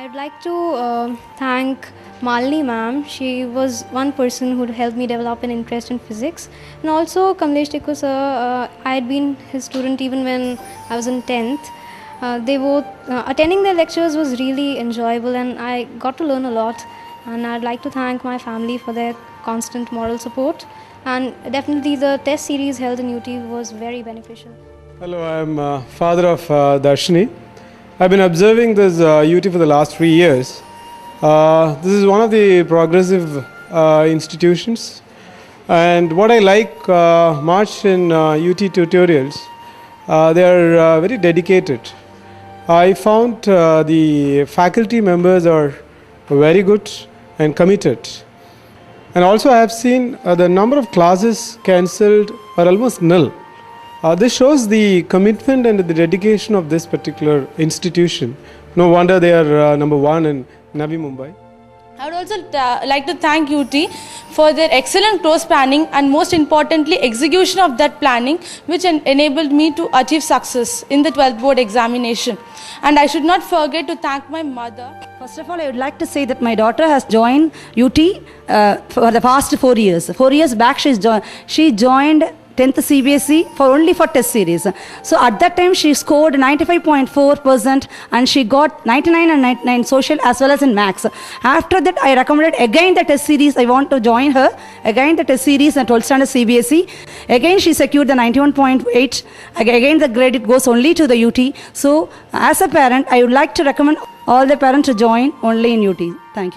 I'd like to thank Malini ma'am. She was one person who helped me develop an interest in physics. And also Kamlesh Tikku sir, I had been his student even when I was in 10th. They both, attending their lectures was really enjoyable and I got to learn a lot. And I'd like to thank my family for their constant moral support. And definitely the test series held in UT was very beneficial. Hello, I'm father of Darshini. I've been observing this UT for the last 3 years. This is one of the progressive institutions, and what I like much in UT tutorials, they are very dedicated. I found the faculty members are very good and committed, and also I have seen the number of classes cancelled are almost nil. This shows the commitment and the dedication of this particular institution. No wonder they are number one in Navi Mumbai. I would also like to thank UT for their excellent close planning and most importantly execution of that planning, which enabled me to achieve success in the 12th board examination. And I should not forget to thank my mother. First of all, I would like to say that my daughter has joined UT for the past 4 years. 4 years back she joined 10th CBSE only for test series. So at that time she scored 95.4% and she got 99 and 99 social as well as in maths. After that I recommended again the test series. I want to join her again the test series and 12th standard CBSE. Again she secured the 91.8. Again the credit goes only to the UT. So as a parent I would like to recommend all the parents to join only in UT. Thank you.